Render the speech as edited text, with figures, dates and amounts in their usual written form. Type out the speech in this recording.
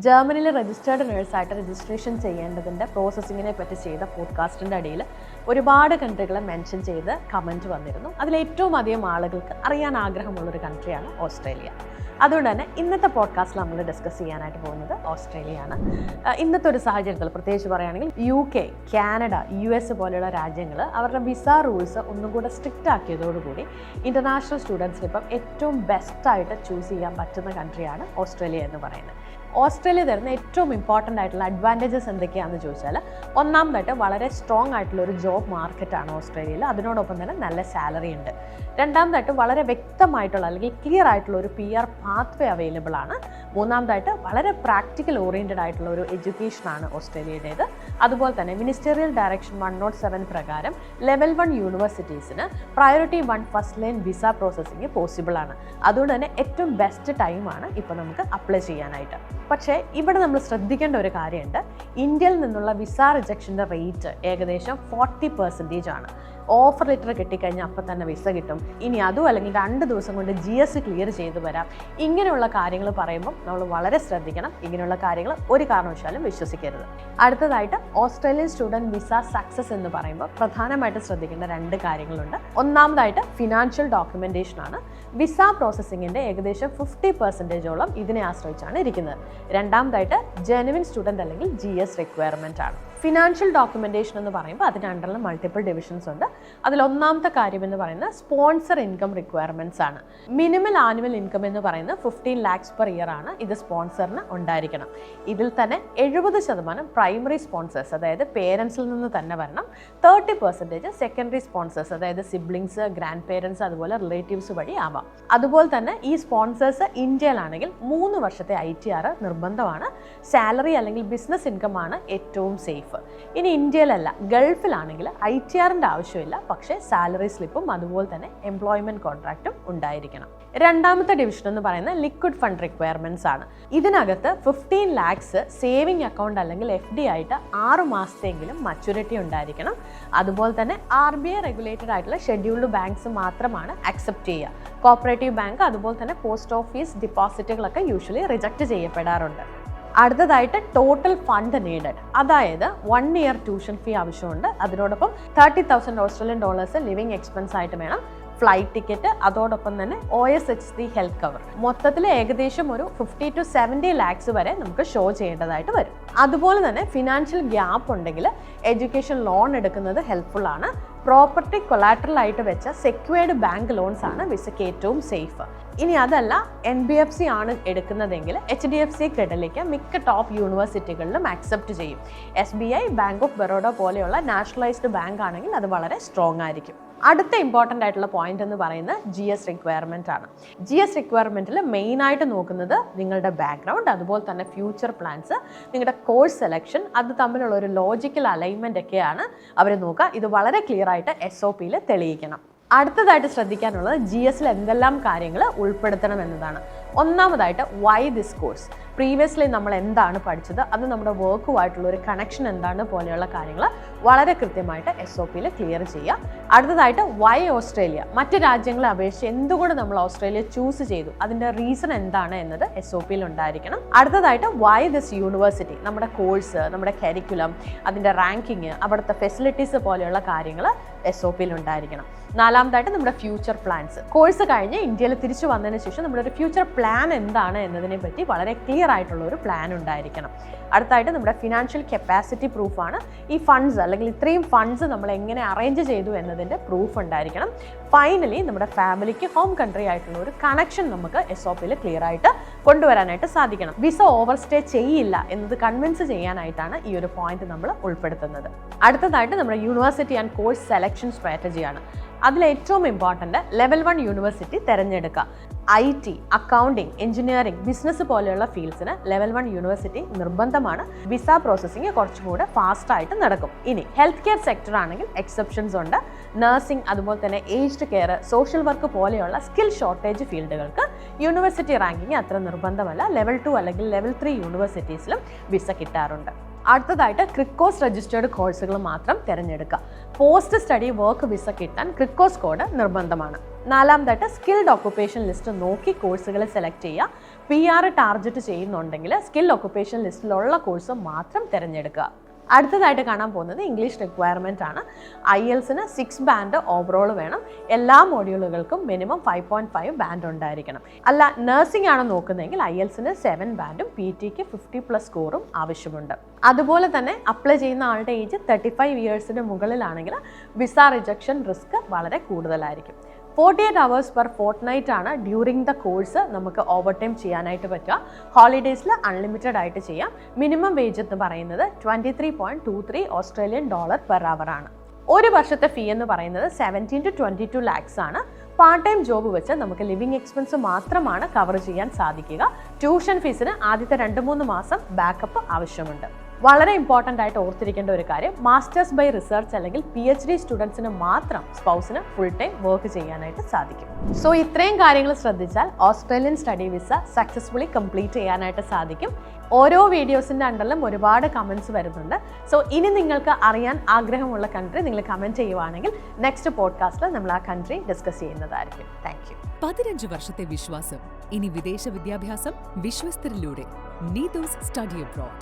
ജർമ്മനിയിൽ registered നേഴ്സായിട്ട് registration ചെയ്യേണ്ടതിൻ്റെ പ്രോസസ്സിങ്ങിനെ പറ്റി ചെയ്ത പോഡ്കാസ്റ്റിൻ്റെ അടിയിൽ ഒരുപാട് കൺട്രികളെ മെൻഷൻ ചെയ്ത് കമൻറ്റ് വന്നിരുന്നു. അതിലേറ്റവും അധികം ആളുകൾക്ക് അറിയാൻ ആഗ്രഹമുള്ളൊരു കൺട്രിയാണ് ഓസ്ട്രേലിയ. അതുകൊണ്ട് തന്നെ ഇന്നത്തെ പോഡ്കാസ്റ്റിൽ നമ്മൾ ഡിസ്കസ് ചെയ്യാനായിട്ട് പോകുന്നത് ഓസ്ട്രേലിയയാണ്. ഇന്നത്തെ ഒരു സാഹചര്യത്തിൽ പ്രത്യേകിച്ച് പറയുകയാണെങ്കിൽ UK, കാനഡ, US പോലെയുള്ള രാജ്യങ്ങൾ അവരുടെ വിസ റൂൾസ് ഒന്നും കൂടെ സ്ട്രിക്റ്റ് ആക്കിയതോടുകൂടി ഇൻ്റർനാഷണൽ സ്റ്റുഡൻസിന് ഇപ്പം ഏറ്റവും ബെസ്റ്റായിട്ട് ചൂസ് ചെയ്യാൻ പറ്റുന്ന കൺട്രിയാണ് ഓസ്ട്രേലിയ എന്ന് പറയുന്നത്. ഓസ്ട്രേലിയ തരുന്ന ഏറ്റവും ഇമ്പോർട്ടൻ്റ് ആയിട്ടുള്ള അഡ്വാൻറ്റേജസ് എന്തൊക്കെയാണെന്ന് ചോദിച്ചാൽ, ഒന്നാമതായിട്ട് വളരെ സ്ട്രോങ് ആയിട്ടുള്ള ഒരു ജോബ് മാർക്കറ്റാണ് ഓസ്ട്രേലിയയിൽ. അതിനോടൊപ്പം തന്നെ നല്ല സാലറി ഉണ്ട്. രണ്ടാമതായിട്ട് വളരെ വ്യക്തമായിട്ടുള്ള അല്ലെങ്കിൽ ക്ലിയർ ആയിട്ടുള്ള ഒരു PR പാത്വേ അവൈലബിൾ ആണ്. മൂന്നാമതായിട്ട് വളരെ പ്രാക്ടിക്കൽ ഓറിയൻറ്റഡ് ആയിട്ടുള്ള ഒരു എഡ്യൂക്കേഷനാണ് ഓസ്ട്രേലിയയുടേത്. അതുപോലെ തന്നെ മിനിസ്റ്റീരിയൽ ഡയറക്ഷൻ 107 പ്രകാരം ലെവൽ 1 യൂണിവേഴ്സിറ്റീസിന് priority 1 first line visa processing possible ആണ്. അതുകൊണ്ട് തന്നെ ഏറ്റവും ബെസ്റ്റ് ടൈമാണ് ഇപ്പോൾ നമുക്ക് അപ്ലൈ ചെയ്യാനായിട്ട്. പക്ഷേ ഇവിടെ നമ്മൾ ശ്രദ്ധിക്കേണ്ട ഒരു കാര്യമുണ്ട്. ഇന്ത്യയിൽ നിന്നുള്ള വിസ റിജക്ഷൻ്റെ റേറ്റ് ഏകദേശം 40% ആണ്. ഓഫർ ലെറ്റർ കിട്ടിക്കഴിഞ്ഞാൽ അപ്പം തന്നെ വിസ കിട്ടും, ഇനി അതും അല്ലെങ്കിൽ 2 ദിവസം കൊണ്ട് GS ക്ലിയർ ചെയ്ത് വരാം, ഇങ്ങനെയുള്ള കാര്യങ്ങൾ പറയുമ്പോൾ നമ്മൾ വളരെ ശ്രദ്ധിക്കണം. ഇങ്ങനെയുള്ള കാര്യങ്ങൾ ഒരു കാരണവശാലും വിശ്വസിക്കരുത്. അടുത്തതായിട്ട് ഓസ്ട്രേലിയൻ സ്റ്റുഡൻറ്റ് വിസ സക്സസ് എന്ന് പറയുമ്പോൾ പ്രധാനമായിട്ട് ശ്രദ്ധിക്കേണ്ട 2 കാര്യങ്ങളുണ്ട്. ഒന്നാമതായിട്ട് ഫിനാൻഷ്യൽ ഡോക്യുമെൻറ്റേഷനാണ്. വിസ പ്രോസസ്സിങ്ങിൻ്റെ ഏകദേശം 50%ഓളം ഇതിനെ ആശ്രയിച്ചാണ് ഇരിക്കുന്നത്. രണ്ടാമതായിട്ട് ജെനുവിൻ സ്റ്റുഡൻറ്റ് അല്ലെങ്കിൽ GS റിക്വയർമെൻ്റ് ആണ്. ഫിനാൻഷ്യൽ ഡോക്യുമെൻറ്റേഷൻ എന്ന് പറയുമ്പോൾ അതിന് അണ്ടറിൽ മൾട്ടിപ്പിൾ ഡിവിഷൻസ് ഉണ്ട്. അതിൽ ഒന്നാമത്തെ കാര്യം എന്ന് പറയുന്നത് സ്പോൺസർ ഇൻകം റിക്വയർമെൻറ്റ്സ് ആണ്. മിനിമൽ ആനുവൽ ഇൻകം എന്ന് പറയുന്നത് 15 lakhs per year ആണ്. ഇത് സ്പോൺസറിന് ഉണ്ടായിരിക്കണം. ഇതിൽ തന്നെ 70% പ്രൈമറി സ്പോൺസേഴ്സ്, അതായത് പേരൻസിൽ നിന്ന് തന്നെ വരണം. 30% സെക്കൻഡറി സ്പോൺസേഴ്സ്, അതായത് സിബ്ലിങ്സ്, ഗ്രാൻഡ് പേരൻസ്, അതുപോലെ റിലേറ്റീവ്സ് വഴി ആവാം. അതുപോലെ തന്നെ ഈ സ്പോൺസേഴ്സ് ഇന്ത്യയിലാണെങ്കിൽ 3 വർഷത്തെ ITR നിർബന്ധമാണ്. സാലറി അല്ലെങ്കിൽ ബിസിനസ് ഇൻകം ആണ് ഏറ്റവും സേഫ്. ഇനി ഇന്ത്യയിലല്ല, ഗൾഫിലാണെങ്കിൽ ITRൻ്റെ ആവശ്യമില്ല, പക്ഷേ സാലറി സ്ലിപ്പും അതുപോലെ തന്നെ എംപ്ലോയ്മെൻറ്റ് കോൺട്രാക്റ്റും ഉണ്ടായിരിക്കണം. രണ്ടാമത്തെ ഡിവിഷൻ എന്ന് പറയുന്നത് ലിക്വിഡ് ഫണ്ട് റിക്വയർമെൻറ്റ്സ് ആണ്. ഇതിനകത്ത് 15 lakhs സേവിങ് അക്കൗണ്ട് അല്ലെങ്കിൽ FD ആയിട്ട് 6 മാസത്തെങ്കിലും മച്യൂരിറ്റി ഉണ്ടായിരിക്കണം. അതുപോലെ തന്നെ RBI റെഗുലേറ്റഡ് ആയിട്ടുള്ള ഷെഡ്യൂൾഡ് ബാങ്ക്സ് മാത്രമാണ് അക്സെപ്റ്റ് ചെയ്യുക. കോപ്പറേറ്റീവ് ബാങ്ക് അതുപോലെ തന്നെ പോസ്റ്റ് ഓഫീസ് ഡിപ്പോസിറ്റുകളൊക്കെ യൂഷ്വലി റിജക്റ്റ് ചെയ്യപ്പെടാറുണ്ട്. അടുത്തതായിട്ട് ടോട്ടൽ ഫണ്ട് നീഡഡ്, അതായത് 1 year ട്യൂഷൻ ഫീ ആവശ്യമുണ്ട്. അതിനോടൊപ്പം $30,000 ഓസ്ട്രേലിയൻ ഡോളേഴ്സ് ലിവിങ് എക്സ്പെൻസ് ആയിട്ട് വേണം. ഫ്ലൈറ്റ് ടിക്കറ്റ്, അതോടൊപ്പം തന്നെ OSHC ഹെൽത്ത് കവർ. മൊത്തത്തിൽ ഏകദേശം ഒരു 50 to 70 lakhs വരെ നമുക്ക് ഷോ ചെയ്യേണ്ടതായിട്ട് വരും. അതുപോലെ തന്നെ ഫിനാൻഷ്യൽ ഗ്യാപ്പ് ഉണ്ടെങ്കിൽ എഡ്യൂക്കേഷൻ ലോൺ എടുക്കുന്നത് ഹെൽപ്ഫുൾ ആണ്. പ്രോപ്പർട്ടി കൊളാറ്ററൽ ആയിട്ട് വെച്ച സെക്യൂർഡ് ബാങ്ക് ലോൺസ് ആണ് വിസയ്ക്ക് ഏറ്റവും സേഫ്. ഇനി അതല്ല, NBFC ആണ് എടുക്കുന്നതെങ്കിൽ HDFC ക്രെഡിലേക്ക് മിക്ക ടോപ്പ് യൂണിവേഴ്സിറ്റികളിലും ആക്സെപ്റ്റ് ചെയ്യും. SBI, ബാങ്ക് ഓഫ് ബറോഡ പോലെയുള്ള നാഷണലൈസ്ഡ് ബാങ്ക് ആണെങ്കിൽ അത് വളരെ സ്ട്രോങ് ആയിരിക്കും. അടുത്ത ഇമ്പോർട്ടൻ്റ് ആയിട്ടുള്ള പോയിന്റ് എന്ന് പറയുന്നത് GS റിക്വയർമെൻ്റ് ആണ്. GS റിക്വയർമെൻറ്റിൽ മെയിനായിട്ട് നോക്കുന്നത് നിങ്ങളുടെ ബാക്ക്ഗ്രൗണ്ട്, അതുപോലെ തന്നെ ഫ്യൂച്ചർ പ്ലാൻസ്, നിങ്ങളുടെ കോഴ്സ് സെലക്ഷൻ, അത് തമ്മിലുള്ള ഒരു ലോജിക്കൽ അലൈൻമെൻ്റ് ഒക്കെയാണ് അവർ നോക്കുക. ഇത് വളരെ ക്ലിയർ ആയിട്ട് SOPയിൽ തെളിയിക്കണം. അടുത്തതായിട്ട് ശ്രദ്ധിക്കാനുള്ളത് GSൽ എന്തെല്ലാം കാര്യങ്ങൾ ഉൾപ്പെടുത്തണം എന്നതാണ്. ഒന്നാമതായിട്ട് വൈ ദിസ് കോഴ്സ്, പ്രീവിയസ്ലി നമ്മൾ എന്താണ് പഠിച്ചത്, അത് നമ്മുടെ വർക്കുമായിട്ടുള്ള ഒരു കണക്ഷൻ എന്താണ് പോലെയുള്ള കാര്യങ്ങൾ വളരെ കൃത്യമായിട്ട് SOPയിൽ ക്ലിയർ ചെയ്യുക. അടുത്തതായിട്ട് വൈ ഓസ്ട്രേലിയ, മറ്റ് രാജ്യങ്ങളെ അപേക്ഷിച്ച് എന്തുകൊണ്ട് നമ്മൾ ഓസ്ട്രേലിയ ചൂസ് ചെയ്തു, അതിൻ്റെ റീസൺ എന്താണ് എന്നത് SOPയിൽ ഉണ്ടായിരിക്കണം. അടുത്തതായിട്ട് വൈ ദിസ് യൂണിവേഴ്സിറ്റി, നമ്മുടെ കോഴ്സ്, നമ്മുടെ കരിക്കുലം, അതിൻ്റെ റാങ്കിങ്, അവിടുത്തെ ഫെസിലിറ്റീസ് പോലെയുള്ള കാര്യങ്ങൾ SOPയിൽ ഉണ്ടായിരിക്കണം. നാലാമതായിട്ട് നമ്മുടെ ഫ്യൂച്ചർ പ്ലാൻസ്, കോഴ്സ് കഴിഞ്ഞ് ഇന്ത്യയിൽ തിരിച്ചു വന്നതിന് ശേഷം നമ്മുടെ ഒരു ഫ്യൂച്ചർ പ്ലാൻ എന്താണ് എന്നതിനെ പറ്റി വളരെ ക്ലിയർ ആയിട്ടുള്ള ഒരു പ്ലാൻ ഉണ്ടായിരിക്കണം. അടുത്തായിട്ട് നമ്മുടെ ഫിനാൻഷ്യൽ കപ്പാസിറ്റി പ്രൂഫാണ്. ഈ ഫണ്ട്സ് അല്ലെങ്കിൽ ഇത്രയും ഫണ്ട്സ് നമ്മൾ എങ്ങനെ അറേഞ്ച് ചെയ്തു എന്നതിൻ്റെ പ്രൂഫ് ഉണ്ടായിരിക്കണം. ഫൈനലി നമ്മുടെ ഫാമിലിക്ക് ഹോം കൺട്രി ആയിട്ടുള്ള ഒരു കണക്ഷൻ നമുക്ക് SOPയിൽ ക്ലിയർ ആയിട്ട് കൊണ്ടുവരാനായിട്ട് സാധിക്കണം. വിസ ഓവർ സ്റ്റേ ചെയ്യില്ല എന്നത് കൺവിൻസ് ചെയ്യാനായിട്ടാണ് ഈ ഒരു പോയിന്റ് നമ്മൾ ഉൾപ്പെടുത്തുന്നത്. അടുത്തതായിട്ട് നമ്മുടെ യൂണിവേഴ്സിറ്റി ആൻഡ് കോഴ്സ് സെലക്ഷൻ സ്ട്രാറ്റജിയാണ്. അതിലേറ്റവും ഇമ്പോർട്ടൻ്റ് ലെവൽ 1 യൂണിവേഴ്സിറ്റി തിരഞ്ഞെടുക്കുക. IT, അക്കൗണ്ടിങ്, എഞ്ചിനീയറിംഗ്, ബിസിനസ് പോലെയുള്ള ഫീൽഡ്സിന് ലെവൽ 1 യൂണിവേഴ്സിറ്റി നിർബന്ധമാണ്. വിസ പ്രോസസ്സിങ് കുറച്ചും കൂടെ ഫാസ്റ്റായിട്ട് നടക്കും. ഇനി ഹെൽത്ത് കെയർ സെക്ടർ ആണെങ്കിൽ എക്സെപ്ഷൻസ് ഉണ്ട്. നഴ്സിംഗ്, അതുപോലെ തന്നെ ഏജ്ഡ് കെയർ, സോഷ്യൽ വർക്ക് പോലെയുള്ള സ്കിൽ ഷോർട്ടേജ് ഫീൽഡുകൾക്ക് യൂണിവേഴ്സിറ്റി റാങ്കിങ് അത്ര നിർബന്ധമല്ല. ലെവൽ 2 അല്ലെങ്കിൽ ലെവൽ 3 യൂണിവേഴ്സിറ്റീസിലും വിസ കിട്ടാറുണ്ട്. അടുത്തതായിട്ട് ക്രിക്കോസ് രജിസ്റ്റേർഡ് കോഴ്സുകൾ മാത്രം തിരഞ്ഞെടുക്കുക. പോസ്റ്റ് സ്റ്റഡി വർക്ക് വിസ കിട്ടാൻ ക്രിക്കോസ് കോഡ് നിർബന്ധമാണ്. നാലാമതായിട്ട് സ്കിൽഡ് ഓക്കുപേഷൻ ലിസ്റ്റ് നോക്കി കോഴ്സുകൾ സെലക്ട് ചെയ്യുക. PR ടാർഗറ്റ് ചെയ്യുന്നുണ്ടെങ്കിൽ സ്കിൽ ഒക്കുപേഷൻ ലിസ്റ്റിലുള്ള കോഴ്സ് മാത്രം തിരഞ്ഞെടുക്കുക. അടുത്തതായിട്ട് കാണാൻ പോകുന്നത് ഇംഗ്ലീഷ് റിക്വയർമെൻ്റ് ആണ്. IELTS-ന് 6 ബാൻഡ് ഓവറോൾ വേണം. എല്ലാ മോഡ്യൂളുകൾക്കും മിനിമം 5.5 ബാൻഡ് ഉണ്ടായിരിക്കണം. അല്ല നഴ്സിംഗ് ആണ് നോക്കുന്നതെങ്കിൽ IELTS-ന് 7 ബാൻഡും PT-ക്ക് 50+ സ്കോറും ആവശ്യമുണ്ട്. അതുപോലെ തന്നെ അപ്ലൈ ചെയ്യുന്ന ആളുടെ ഏജ് 35 ഇയേഴ്സിന് മുകളിലാണെങ്കിൽ വിസ റിജക്ഷൻ റിസ്ക് വളരെ കൂടുതലായിരിക്കും. 48 hours per fortnight ആണ് ഡ്യൂറിങ് ദ കോഴ്സ് നമുക്ക് ഓവർ ടൈം ചെയ്യാനായിട്ട് പറ്റുക. ഹോളിഡേയ്സിൽ അൺലിമിറ്റഡ് ആയിട്ട് ചെയ്യാം. മിനിമം വേജ് എന്ന് പറയുന്നത് $23.23 ഓസ്ട്രേലിയൻ ഡോളർ പെർ അവർ ആണ്. ഒരു വർഷത്തെ ഫീ എന്ന് പറയുന്നത് 17 to 22 lakhs ആണ്. പാർട്ട് ടൈം ജോബ് വെച്ച് നമുക്ക് ലിവിങ് എക്സ്പെൻസ് മാത്രമാണ് കവർ ചെയ്യാൻ സാധിക്കുക. ട്യൂഷൻ ഫീസിന് ആദ്യത്തെ 2-3 മാസം ബാക്കപ്പ് ആവശ്യമുണ്ട്. വളരെ ഇമ്പോർട്ടൻ്റ് ആയിട്ട് ഓർത്തിരിക്കേണ്ട ഒരു കാര്യം, മാസ്റ്റേഴ്സ് ബൈ റിസർച്ച് അല്ലെങ്കിൽ PhD സ്റ്റുഡൻസിന് മാത്രം സ്പൗസിന് ഫുൾ ടൈം വർക്ക് ചെയ്യാനായിട്ട് സാധിക്കും. സോ ഇത്രയും കാര്യങ്ങൾ ശ്രദ്ധിച്ചാൽ Australian study visa successfully complete ചെയ്യാനായിട്ട് സാധിക്കും. ഓരോ വീഡിയോസിൻ്റെ അണ്ടറിലും ഒരുപാട് കമൻറ്റ്സ് വരുന്നുണ്ട്. സോ ഇനി നിങ്ങൾക്ക് അറിയാൻ ആഗ്രഹമുള്ള കൺട്രി നിങ്ങൾ കമൻറ്റ് ചെയ്യുവാണെങ്കിൽ നെക്സ്റ്റ് പോഡ്കാസ്റ്റിൽ നമ്മൾ ആ കൺട്രി ഡിസ്കസ് ചെയ്യുന്നതായിരിക്കും. Thank you. 15 വർഷത്തെ വിശ്വാസം, ഇനി വിദേശ വിദ്യാഭ്യാസം വിശ്വസ്തരിലൂടെ. Neethu's study abroad.